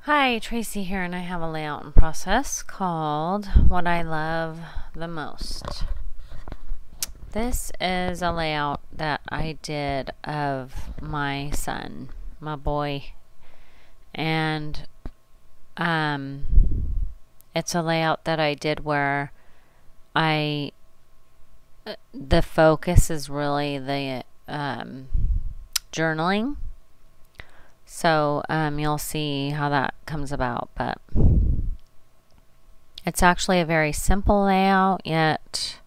Hi, Tracy here, and I have a layout in process called What I Love the Most. This is a layout that I did of my son, my boy, and it's a layout that I did where the focus is really the journaling. So you'll see how that comes about, but it's actually a very simple layout, yet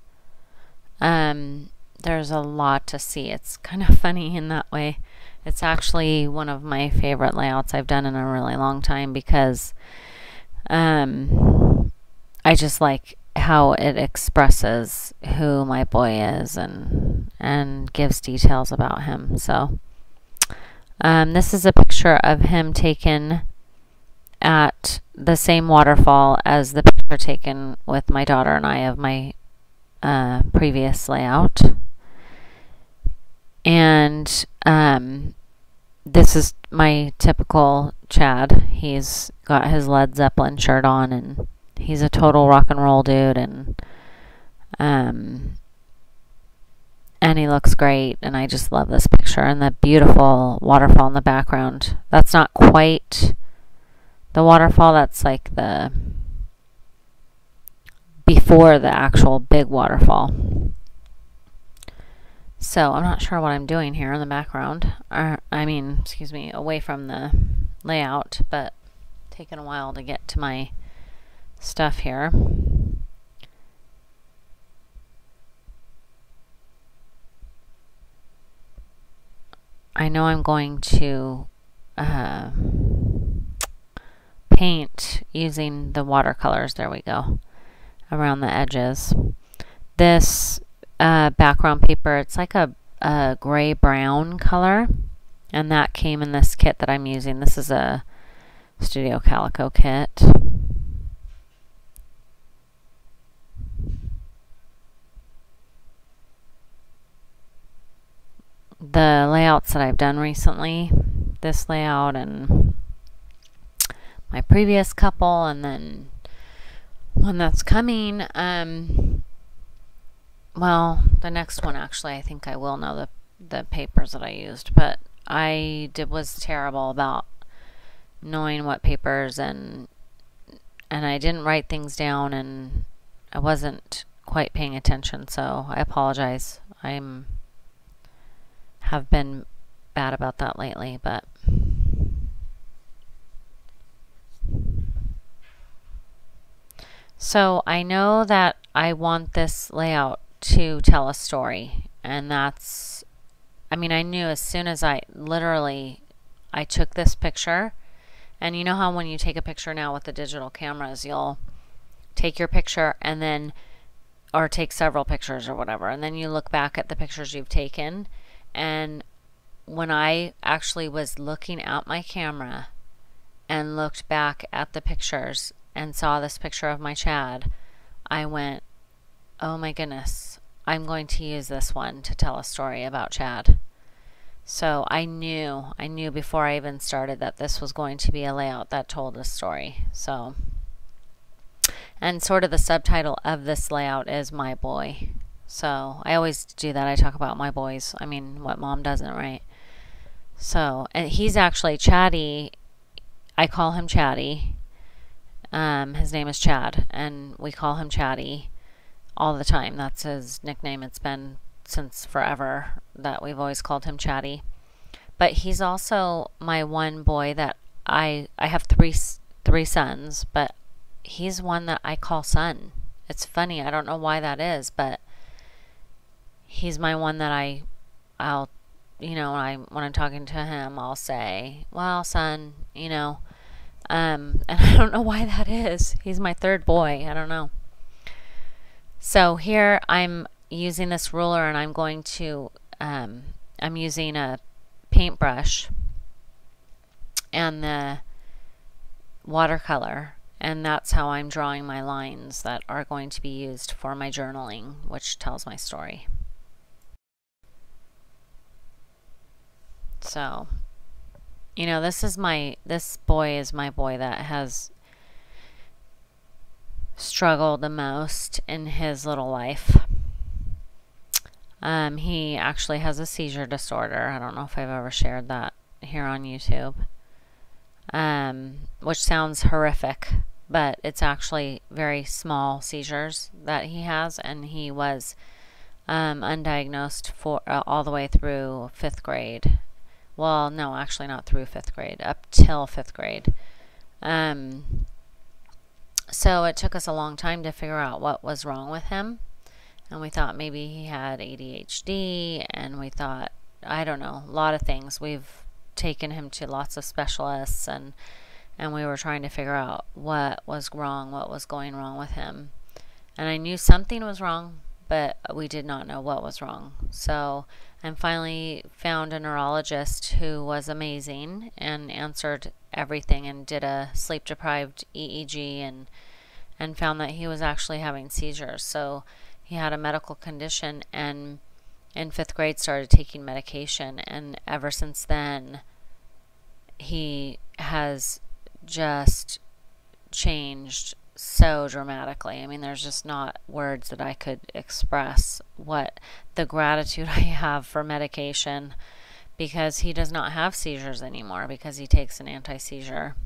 there's a lot to see. It's kind of funny in that way. It's actually one of my favorite layouts I've done in a really long time because I just like how it expresses who my boy is and gives details about him. So this is a picture of him taken at the same waterfall as the picture taken with my daughter and I of my previous layout. And this is my typical Chad. He's got his Led Zeppelin shirt on, and he's a total rock and roll dude, and he looks great, and I just love this picture. And the beautiful waterfall in the background. That's not quite the waterfall, that's like the before the actual big waterfall. So I'm not sure what I'm doing here in the background. Excuse me, away from the layout, but taking a while to get to my stuff here. I know I'm going to paint using the watercolors, there we go, around the edges. This background paper, it's like a gray-brown color, and that came in this kit that I'm using. This is a Studio Calico kit. The layouts that I've done recently, this layout and my previous couple, and then one that's coming, well, the next one actually, I think I will know the papers that I used, but was terrible about knowing what papers, and I didn't write things down, and I wasn't quite paying attention, so I apologize. Have been bad about that lately, but so I know that I want this layout to tell a story, and I knew as soon as I took this picture. And you know how when you take a picture now with the digital cameras, you'll take your picture and then, or take several pictures or whatever, and then you look back at the pictures you've taken. And when I actually was looking at my camera and looked back at the pictures and saw this picture of my Chad, I went, oh my goodness, I'm going to use this one to tell a story about Chad. So I knew before I even started that this was going to be a layout that told a story. So, and sort of the subtitle of this layout is My Boy. So I always do that. I talk about my boys. I mean, what mom doesn't, right? So, and he's actually Chatty. I call him Chatty. His name is Chad, and we call him Chatty all the time. That's his nickname. It's been since forever that we've always called him Chatty. But he's also my one boy that I have three sons, but he's one that I call son. It's funny. I don't know why that is, but he's my one that I'll when I'm talking to him, I'll say, well, son, and I don't know why that is. He's my third boy. I don't know. So here I'm using this ruler, and I'm going to, I'm using a paintbrush and the watercolor, and that's how I'm drawing my lines that are going to be used for my journaling, which tells my story. So this boy is my boy that has struggled the most in his little life. He actually has a seizure disorder. I don't know if I've ever shared that here on YouTube. Which sounds horrific, but it's actually very small seizures that he has, and he was undiagnosed for all the way through 5th grade. Well, no, actually not through 5th grade, up till 5th grade. So it took us a long time to figure out what was wrong with him. And we thought maybe he had ADHD, and we thought, I don't know, a lot of things. We've taken him to lots of specialists, and we were trying to figure out what was wrong, what was going wrong with him. And I knew something was wrong, but we did not know what was wrong. So I finally found a neurologist who was amazing and answered everything and did a sleep-deprived EEG and found that he was actually having seizures. So he had a medical condition, and in 5th grade started taking medication, and ever since then he has just changed so dramatically. I mean, there's just not words that I could express what the gratitude I have for medication, because he does not have seizures anymore because he takes an anti-seizure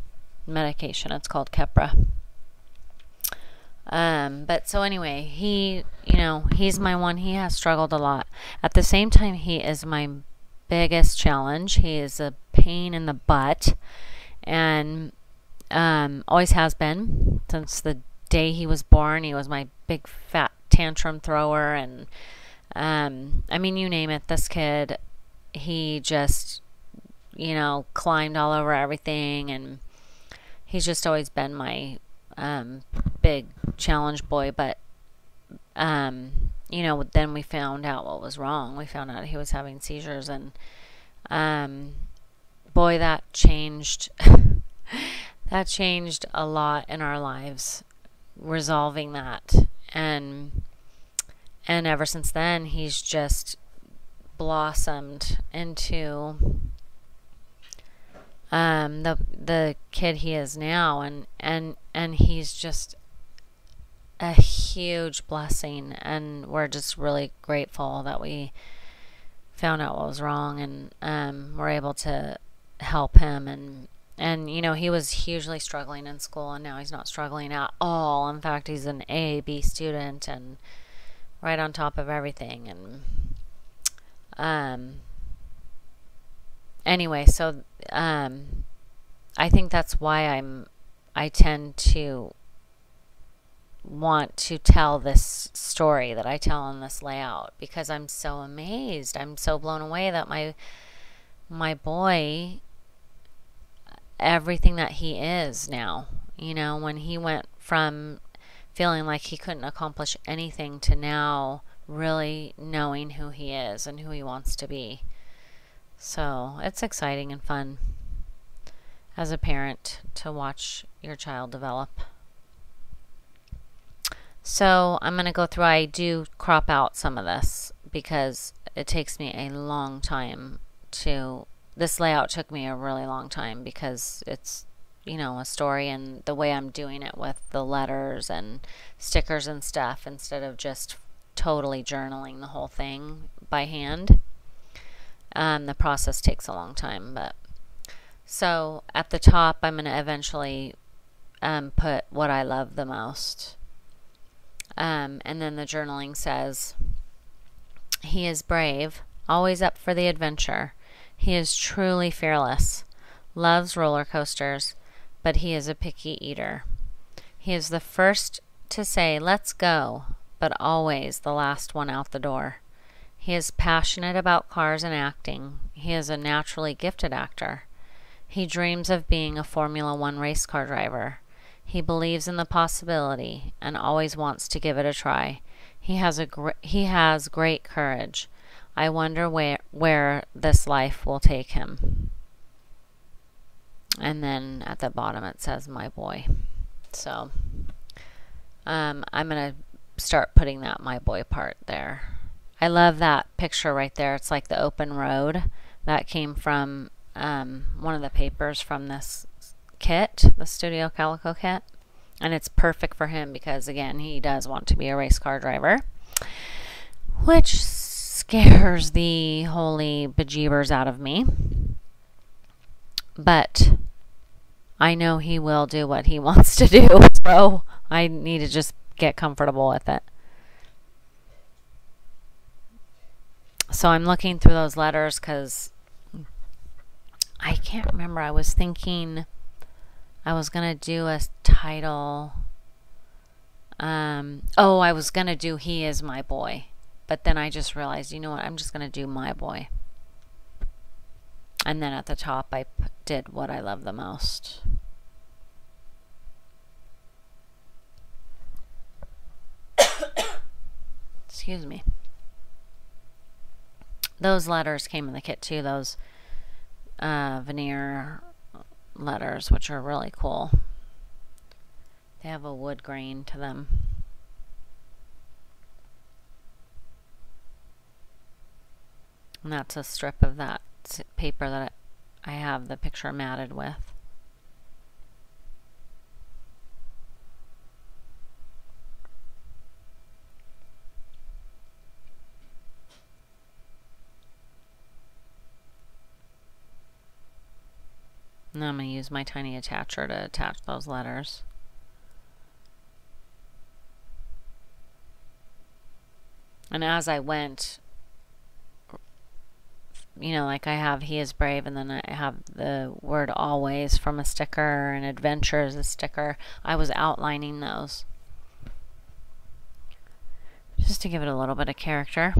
medication. It's called Keppra. But so anyway, he's my one. He has struggled a lot. At the same time, he is my biggest challenge. He is a pain in the butt, and always has been since the day he was born. He was my big fat tantrum thrower, and I mean, you name it. This kid, he just climbed all over everything, and he's just always been my big challenge boy. But then we found out what was wrong. We found out he was having seizures, and boy, that changed that changed a lot in our lives, resolving that. And ever since then, he's just blossomed into the kid he is now, and he's just a huge blessing, and we're just really grateful that we found out what was wrong, and we're able to help him. And he was hugely struggling in school, and now he's not struggling at all. In fact, he's an A-B student and right on top of everything. And anyway, so I think that's why I tend to want to tell this story that I tell in this layout, because I'm so amazed. I'm so blown away that my boy, everything that he is now, when he went from feeling like he couldn't accomplish anything to now really knowing who he is and who he wants to be. So it's exciting and fun as a parent to watch your child develop. So I'm going to go through, I do crop out some of this because it takes me a long time this layout took me a really long time, because it's, a story, and the way I'm doing it with the letters and stickers and stuff, instead of just totally journaling the whole thing by hand. The process takes a long time. But so at the top, I'm going to eventually put what I love the most. And then the journaling says, he is brave, always up for the adventure. He is truly fearless, loves roller coasters, but he is a picky eater. He is the first to say, let's go, but always the last one out the door. He is passionate about cars and acting. He is a naturally gifted actor. He dreams of being a Formula One race car driver. He believes in the possibility and always wants to give it a try. He has great courage. I wonder where this life will take him. And then at the bottom it says, my boy. So I'm going to start putting that my boy part there. I love that picture right there. It's like the open road. That came from one of the papers from this kit, the Studio Calico kit. And it's perfect for him because, again, he does want to be a race car driver, which scares the holy bejeebers out of me. But I know he will do what he wants to do, so I need to just get comfortable with it. So I'm looking through those letters because I can't remember. I was thinking I was going to do a title. I was going to do He Is My Boy. But then I just realized, you know what? I'm just going to do My Boy. And then at the top, I did What I Love the Most. Excuse me. Those letters came in the kit too. Those veneer letters, which are really cool. They have a wood grain to them. And that's a strip of that paper that I have the picture matted with. And I'm going to use my tiny attacher to attach those letters. And as I went, you know, like I have He Is Brave, and then I have the word always from a sticker, and adventure is a sticker. I was outlining those just to give it a little bit of character.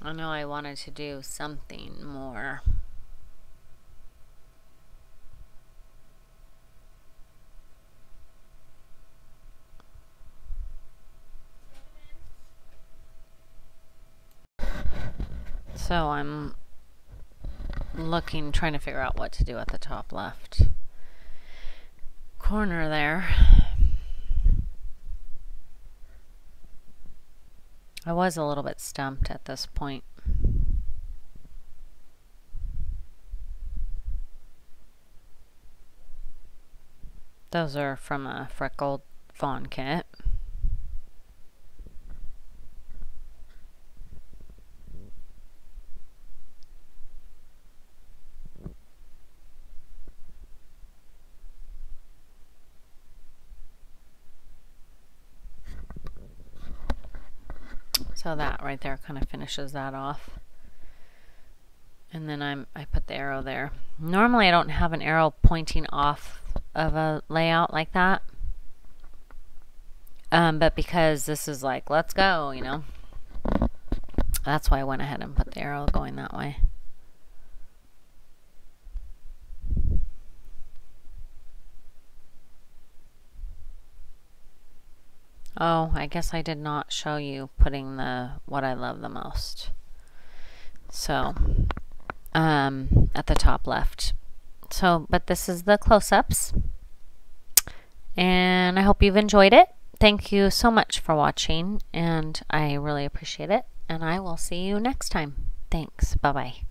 I know I wanted to do something more. So I'm trying to figure out what to do at the top left corner there. I was a little bit stumped at this point. Those are from a Freckled Fawn kit. So that right there kind of finishes that off. And then I put the arrow there. Normally I don't have an arrow pointing off of a layout like that. But because this is like, let's go, you know. That's why I went ahead and put the arrow going that way. Oh, I guess I did not show you putting the What I Love the Most. So, at the top left. So, but this is the close-ups. And I hope you've enjoyed it. Thank you so much for watching, and I really appreciate it. And I will see you next time. Thanks. Bye-bye.